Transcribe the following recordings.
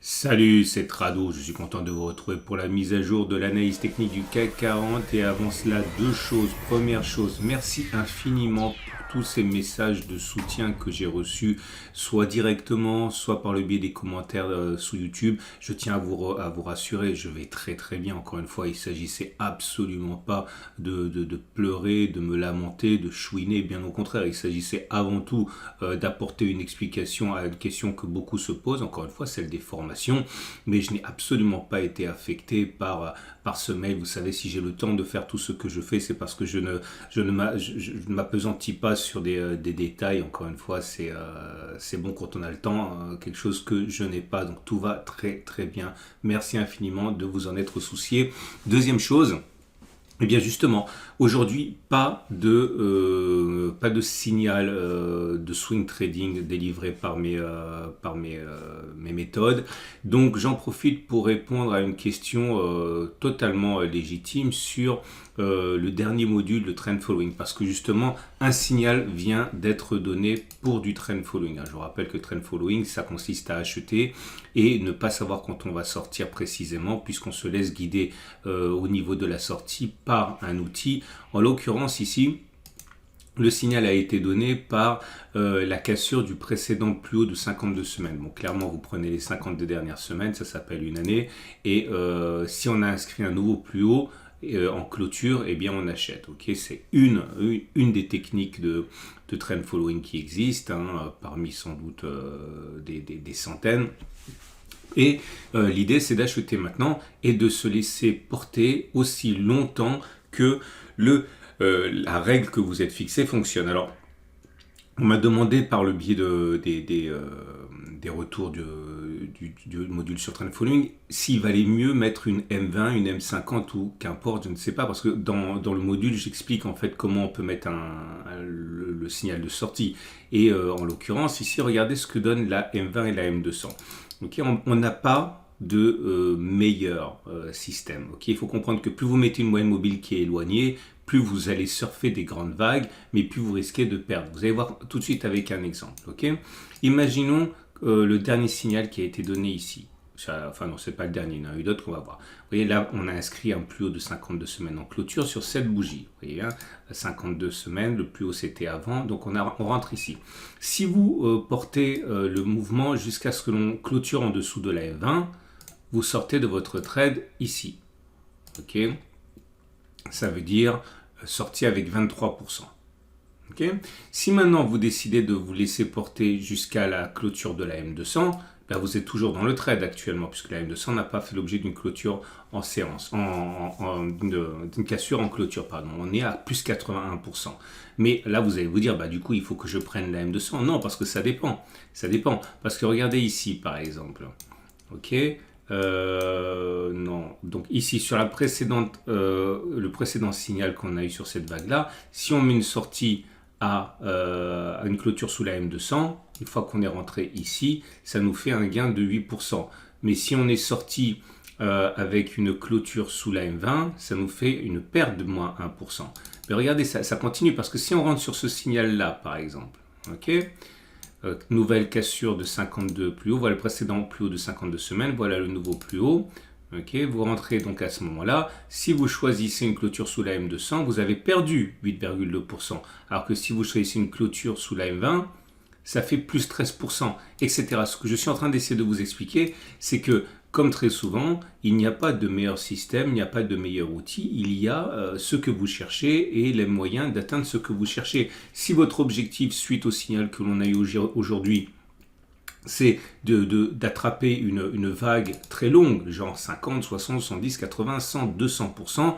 Salut, c'est Trado, je suis content de vous retrouver pour la mise à jour de l'analyse technique du CAC 40 et avant cela deux choses. Première chose, merci infiniment pour tous ces messages de soutien que j'ai reçus, soit directement, soit par le biais des commentaires sous YouTube. Je tiens à vous rassurer, je vais très très bien. Encore une fois, il s'agissait absolument pas de pleurer, de me lamenter, de chouiner. Bien au contraire, il s'agissait avant tout d'apporter une explication à une question que beaucoup se posent. Encore une fois, celle des formations. Mais je n'ai absolument pas été affecté par ce mail. Vous savez, si j'ai le temps de faire tout ce que je fais, c'est parce que je ne m'appesantis pas sur des détails. Encore une fois, c'est bon quand on a le temps, quelque chose que je n'ai pas. Donc tout va très très bien. Merci infiniment de vous en être soucié. Deuxième chose, eh bien justement, aujourd'hui, pas de signal de swing trading délivré mes méthodes. Donc j'en profite pour répondre à une question totalement légitime sur le dernier module de trend following. Parce que justement, un signal vient d'être donné pour du trend following. Je vous rappelle que trend following, ça consiste à acheter et ne pas savoir quand on va sortir précisément, puisqu'on se laisse guider au niveau de la sortie par un outil. En l'occurrence ici, le signal a été donné par la cassure du précédent plus haut de 52 semaines. Bon, clairement, vous prenez les 52 dernières semaines, ça s'appelle une année. Et si on a inscrit un nouveau plus haut en clôture, eh bien on achète. Okay, c'est une des techniques de trend following qui existent, parmi sans doute des centaines. Et l'idée, c'est d'acheter maintenant et de se laisser porter aussi longtemps que la règle que vous êtes fixée fonctionne. Alors, on m'a demandé par le biais des retours du module sur Trend Following s'il valait mieux mettre une M20, une M50 ou qu'importe, je ne sais pas, parce que dans le module, j'explique en fait comment on peut mettre le signal de sortie. Et en l'occurrence, ici, regardez ce que donne la M20 et la M200. Okay, on n'a pas de meilleur système. Okay, il faut comprendre que plus vous mettez une moyenne mobile qui est éloignée, plus vous allez surfer des grandes vagues, mais plus vous risquez de perdre. Vous allez voir tout de suite avec un exemple. Okay, imaginons le dernier signal qui a été donné ici. Enfin non, c'est pas le dernier, il y en a eu d'autres qu'on va voir. Vous voyez là, on a inscrit un plus haut de 52 semaines en clôture sur cette bougie. Vous voyez, 52 semaines, le plus haut c'était avant, donc on rentre ici. Si vous portez le mouvement jusqu'à ce que l'on clôture en dessous de la F20, vous sortez de votre trade ici. Ok, ça veut dire sortie avec 23%. Okay, si maintenant vous décidez de vous laisser porter jusqu'à la clôture de la M200, ben vous êtes toujours dans le trade actuellement, puisque la M200 n'a pas fait l'objet d'une clôture en séance, d'une cassure en clôture, pardon. On est à plus 81%. Mais là, vous allez vous dire, bah, du coup, il faut que je prenne la M200. Non, parce que ça dépend. Ça dépend. Parce que regardez ici, par exemple. Ok, non. Donc ici, sur le précédent signal qu'on a eu sur cette vague-là, si on met une sortie à une clôture sous la M200, une fois qu'on est rentré ici, ça nous fait un gain de 8%. Mais si on est sorti avec une clôture sous la M20, ça nous fait une perte de moins 1%. Mais regardez, ça continue, parce que si on rentre sur ce signal-là, par exemple, ok, nouvelle cassure de 52 plus haut, voilà le précédent plus haut de 52 semaines, voilà le nouveau plus haut. Okay, vous rentrez donc à ce moment-là. Si vous choisissez une clôture sous la M200, vous avez perdu 8,2%. Alors que si vous choisissez une clôture sous la M20, ça fait plus 13%, etc. Ce que je suis en train d'essayer de vous expliquer, c'est que, comme très souvent, il n'y a pas de meilleur système, il n'y a pas de meilleur outil. Il y a ce que vous cherchez et les moyens d'atteindre ce que vous cherchez. Si votre objectif, suite au signal que l'on a eu aujourd'hui, c'est d'attraper une vague très longue, genre 50, 60, 70, 80, 100, 200%,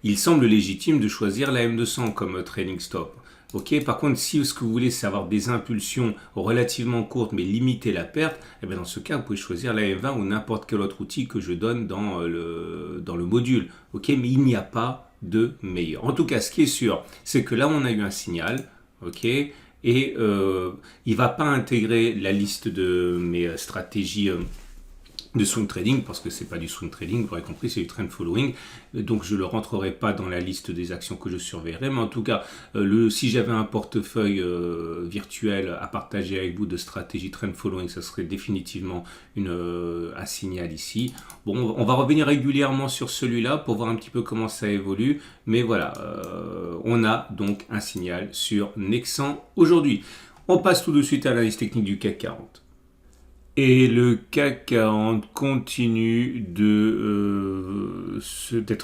il semble légitime de choisir la M200 comme trailing stop. Ok, par contre, si ce que vous voulez, c'est avoir des impulsions relativement courtes, mais limiter la perte, eh bien dans ce cas, vous pouvez choisir la M20 ou n'importe quel autre outil que je donne dans le module. Ok, mais il n'y a pas de meilleur. En tout cas, ce qui est sûr, c'est que là, on a eu un signal. Ok, et il ne va pas intégrer la liste de mes stratégies de swing trading, parce que c'est pas du swing trading, vous aurez compris, c'est du trend following. Donc je ne le rentrerai pas dans la liste des actions que je surveillerai, mais en tout cas, si j'avais un portefeuille virtuel à partager avec vous de stratégie trend following, ça serait définitivement un signal ici. Bon, on va revenir régulièrement sur celui-là pour voir un petit peu comment ça évolue, mais voilà, on a donc un signal sur Nexan aujourd'hui. On passe tout de suite à l'analyse technique du CAC 40. Et le CAC 40 continue d'être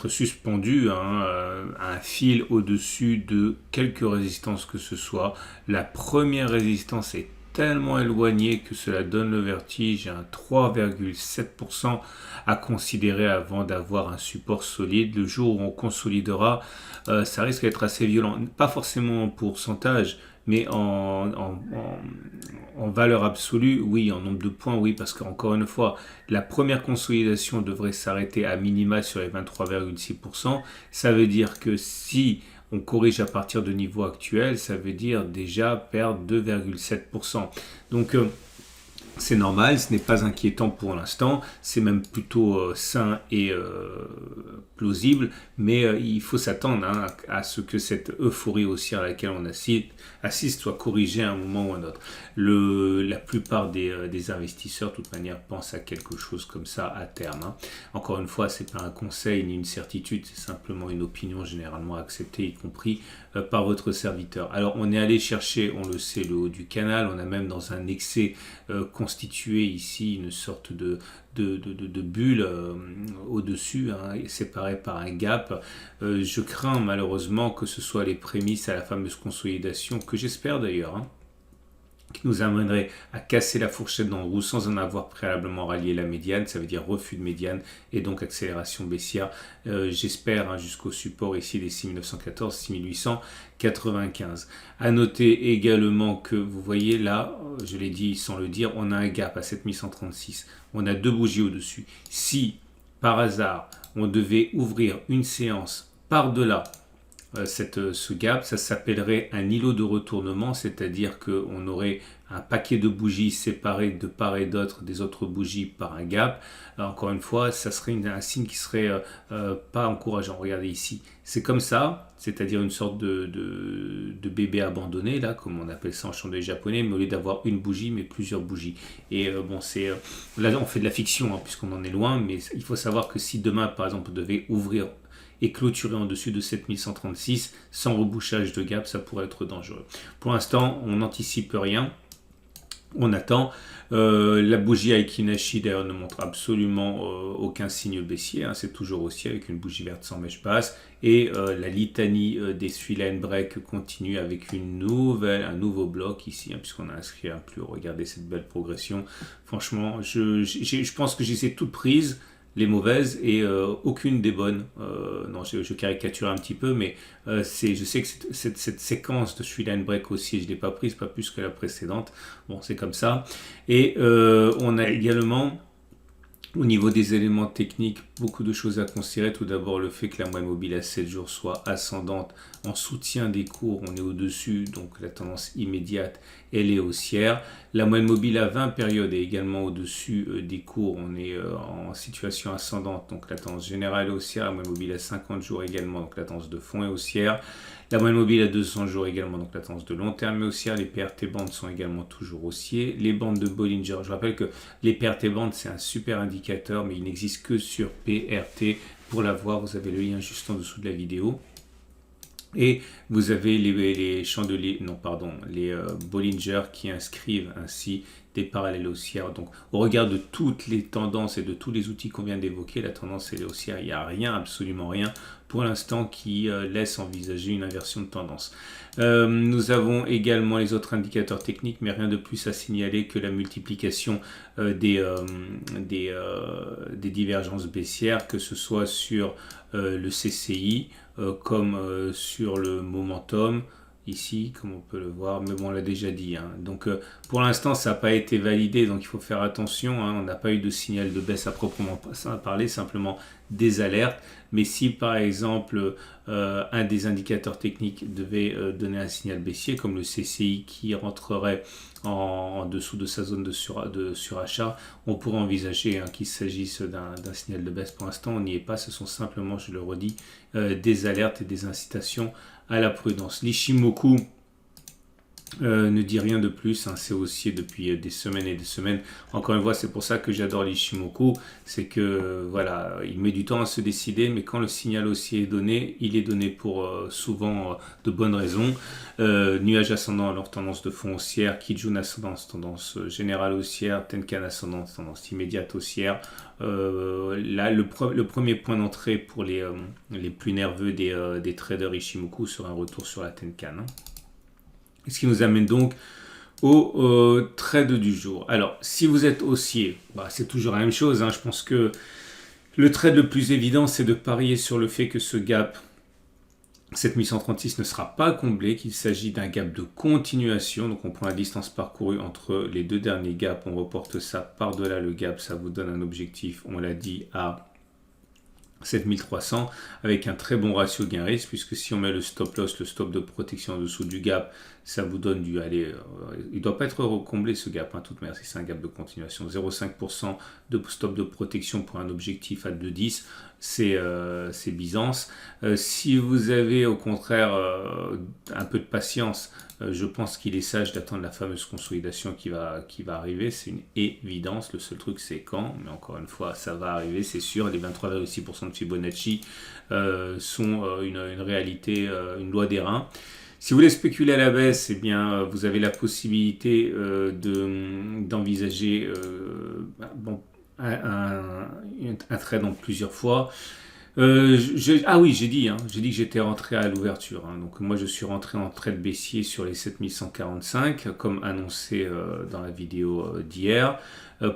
suspendu à un fil au-dessus de quelques résistances que ce soit. La première résistance est tellement éloignée que cela donne le vertige, un 3,7% à considérer avant d'avoir un support solide. Le jour où on consolidera, ça risque d'être assez violent. Pas forcément en pourcentage, mais en valeur absolue, oui, en nombre de points, oui, parce qu'encore une fois, la première consolidation devrait s'arrêter à minima sur les 23,6%. Ça veut dire que si on corrige à partir de niveau actuel, ça veut dire déjà perdre 2,7%. Donc, c'est normal, ce n'est pas inquiétant pour l'instant, c'est même plutôt sain et plausible, mais il faut s'attendre à ce que cette euphorie haussière à laquelle on assiste soit corrigée à un moment ou à un autre. La plupart des investisseurs, de toute manière, pensent à quelque chose comme ça à terme. Encore une fois, ce n'est pas un conseil ni une certitude, c'est simplement une opinion généralement acceptée, y compris par votre serviteur. Alors, on est allé chercher, on le sait, le haut du canal, on a même dans un excès constitué ici une sorte de bulle au-dessus, séparée par un gap. Je crains malheureusement que ce soit les prémices à la fameuse consolidation, que j'espère d'ailleurs, qui nous amènerait à casser la fourchette d'en haut sans en avoir préalablement rallié la médiane, ça veut dire refus de médiane et donc accélération baissière, j'espère, jusqu'au support ici des 6914, 6895. À noter également que vous voyez là, je l'ai dit sans le dire, on a un gap à 7136, on a deux bougies au-dessus. Si par hasard on devait ouvrir une séance par-delà ce gap, ça s'appellerait un îlot de retournement, c'est-à-dire qu'on aurait un paquet de bougies séparées de part et d'autre des autres bougies par un gap. Alors, encore une fois, ça serait un signe qui serait pas encourageant. Regardez ici, c'est comme ça, c'est-à-dire une sorte de bébé abandonné, là, comme on appelle ça en chandelier japonais, mais au lieu d'avoir une bougie, mais plusieurs bougies. Et là, on fait de la fiction, puisqu'on en est loin, mais il faut savoir que si demain, par exemple, on devait ouvrir et clôturer en dessus de 7136 sans rebouchage de gap, ça pourrait être dangereux. Pour l'instant, on n'anticipe rien. On attend. La bougie Aikinashi d'ailleurs ne montre absolument aucun signe baissier. C'est toujours haussier avec une bougie verte sans mèche basse. Et la litanie des Swing Break continue avec un nouveau bloc ici, puisqu'on a inscrit un plus haut. Regardez cette belle progression. Franchement, je pense que je les ai toutes prises, les mauvaises, et aucune des bonnes. Non, je caricature un petit peu, mais je sais que cette séquence de Swing Break aussi, je ne l'ai pas prise, pas plus que la précédente. Bon, c'est comme ça. Et on a également, au niveau des éléments techniques, beaucoup de choses à considérer. Tout d'abord, le fait que la moyenne mobile à 7 jours soit ascendante en soutien des cours, on est au-dessus, donc la tendance immédiate, elle est haussière. La moyenne mobile à 20 périodes est également au-dessus des cours, on est en situation ascendante, donc la tendance générale est haussière. La moyenne mobile à 50 jours également, donc la tendance de fond est haussière. La moyenne mobile à 200 jours également, donc la tendance de long terme est haussière. Les PRT bandes sont également toujours haussiers. Les bandes de Bollinger, je rappelle que les PRT bandes, c'est un super indicateur, mais il n'existe que sur PRT. Pour l'avoir, vous avez le lien juste en dessous de la vidéo. Et vous avez les chandeliers, les Bollinger qui inscrivent ainsi des parallèles haussières. Donc, au regard de toutes les tendances et de tous les outils qu'on vient d'évoquer, la tendance est haussière. Il n'y a rien, absolument rien, pour l'instant, qui laisse envisager une inversion de tendance. Nous avons également les autres indicateurs techniques, mais rien de plus à signaler que la multiplication des divergences baissières, que ce soit sur le CCI, comme sur le momentum, ici, comme on peut le voir, mais bon, on l'a déjà dit. Donc, pour l'instant, ça n'a pas été validé, donc il faut faire attention. On n'a pas eu de signal de baisse à proprement parler, simplement des alertes. Mais si par exemple un des indicateurs techniques devait donner un signal baissier, comme le CCI qui rentrerait en dessous de sa zone de surachat, on pourrait envisager qu'il s'agisse d'un signal de baisse. Pour l'instant, on n'y est pas. Ce sont simplement, je le redis, des alertes et des incitations à la prudence. L'Ishimoku ne dit rien de plus, c'est haussier depuis des semaines et des semaines. Encore une fois, c'est pour ça que j'adore l'Ishimoku, c'est que voilà, il met du temps à se décider, mais quand le signal haussier est donné, il est donné pour souvent de bonnes raisons. Nuage ascendant alors tendance de fond haussière, Kijun ascendant tendance générale haussière, Tenkan ascendant tendance immédiate haussière. Là, le premier point d'entrée pour les plus nerveux des traders Ishimoku sera un retour sur la Tenkan. Ce qui nous amène donc au trade du jour. Alors, si vous êtes haussier, c'est toujours la même chose. Je pense que le trade le plus évident, c'est de parier sur le fait que ce gap 7136 ne sera pas comblé, qu'il s'agit d'un gap de continuation. Donc, on prend la distance parcourue entre les deux derniers gaps, on reporte ça par-delà le gap, ça vous donne un objectif, on l'a dit, à 7300 avec un très bon ratio gain-risque, puisque si on met le stop loss, le stop de protection en dessous du gap, ça vous donne du il ne doit pas être recomblé ce gap, toute manière, si c'est un gap de continuation. 0,5% de stop de protection pour un objectif à 2,10, c'est Byzance. Si vous avez au contraire un peu de patience, je pense qu'il est sage d'attendre la fameuse consolidation qui va arriver. C'est une évidence. Le seul truc, c'est quand. Mais encore une fois, ça va arriver, c'est sûr. Les 23,6% de Fibonacci sont une réalité, une loi des reins. Si vous voulez spéculer à la baisse, eh bien, vous avez la possibilité d'envisager un trade en plusieurs fois. J'ai dit que j'étais rentré à l'ouverture. Donc moi, je suis rentré en trade baissier sur les 7145, comme annoncé dans la vidéo d'hier.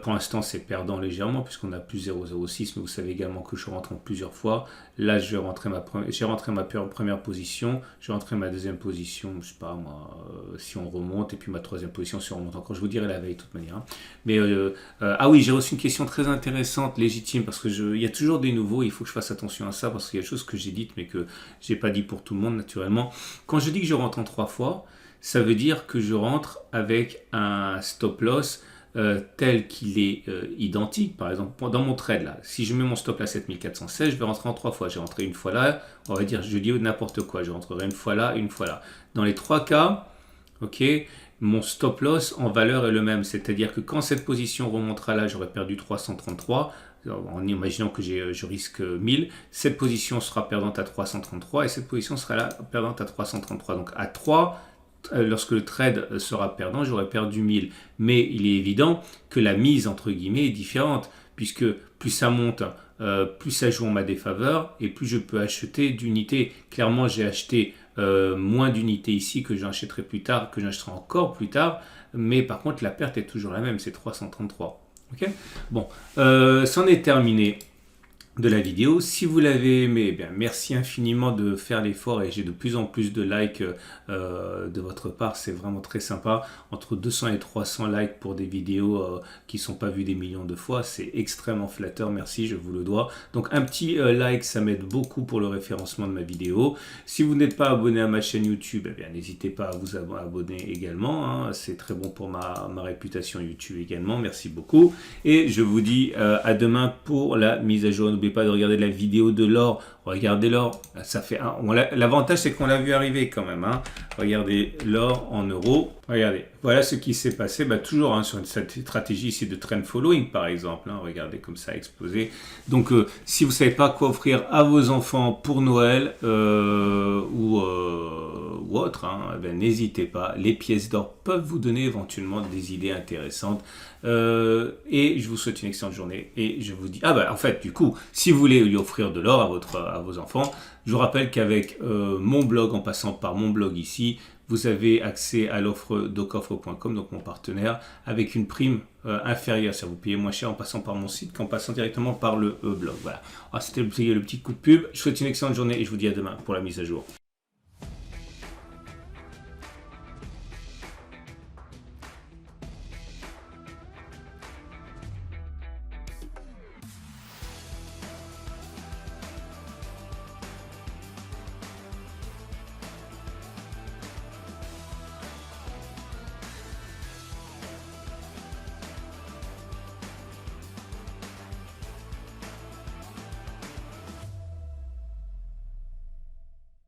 Pour l'instant, c'est perdant légèrement puisqu'on a plus 0,06, mais vous savez également que je rentre en plusieurs fois. Là, j'ai rentré ma première position, j'ai rentré ma deuxième position, je sais pas moi, si on remonte, et puis ma troisième position si on remonte encore. Je vous dirai la veille de toute manière. Mais j'ai reçu une question très intéressante, légitime, parce que il y a toujours des nouveaux, il faut que je fasse attention à ça, parce qu'il y a des choses que j'ai dites, mais que j'ai pas dit pour tout le monde naturellement. Quand je dis que je rentre en 3 fois, ça veut dire que je rentre avec un stop loss tel qu'il est identique. Par exemple, dans mon trade là, si je mets mon stop à 7416, je vais rentrer en 3 fois. J'ai rentré une fois là, on va dire, je dis n'importe quoi, je rentrerai une fois là, une fois là. Dans les 3 cas, ok, mon stop loss en valeur est le même, c'est-à-dire que quand cette position remontera là, j'aurai perdu 333. En imaginant que je risque 1000, cette position sera perdante à 333 et cette position sera là perdante à 333. Donc à 3, lorsque le trade sera perdant, j'aurais perdu 1000. Mais il est évident que la mise, entre guillemets, est différente, puisque plus ça monte, plus ça joue en ma défaveur, et plus je peux acheter d'unités. Clairement, j'ai acheté moins d'unités ici que j'achèterai plus tard, que j'achèterai encore plus tard, mais par contre, la perte est toujours la même, c'est 333. Okay, bon, c'en est terminé de la vidéo. Si vous l'avez aimé, merci infiniment de faire l'effort et j'ai de plus en plus de likes de votre part, c'est vraiment très sympa. Entre 200 et 300 likes pour des vidéos qui ne sont pas vues des millions de fois, c'est extrêmement flatteur, merci, je vous le dois. Donc un petit like, ça m'aide beaucoup pour le référencement de ma vidéo. Si vous n'êtes pas abonné à ma chaîne YouTube, n'hésitez pas à vous abonner également, c'est très bon pour ma réputation YouTube également, merci beaucoup. Et je vous dis à demain pour la mise à jour. N'oubliez pas de regarder la vidéo de l'or. Regardez l'or. Ça fait l'avantage, c'est qu'on l'a vu arriver quand même. Regardez l'or en euros. Regardez. Voilà ce qui s'est passé. Toujours sur cette stratégie ici de trend following, par exemple. Regardez comme ça a explosé. Donc, si vous ne savez pas quoi offrir à vos enfants pour Noël ou autre, n'hésitez pas. Les pièces d'or peuvent vous donner éventuellement des idées intéressantes. Et je vous souhaite une excellente journée. Et je vous dis, en fait, du coup, si vous voulez lui offrir de l'or à vos enfants, je vous rappelle qu'avec mon blog, en passant par mon blog ici, vous avez accès à l'offre docoffre.com, donc mon partenaire, avec une prime inférieure. Ça vous payez moins cher en passant par mon site qu'en passant directement par le blog. Voilà. C'était le petit coup de pub. Je vous souhaite une excellente journée et je vous dis à demain pour la mise à jour.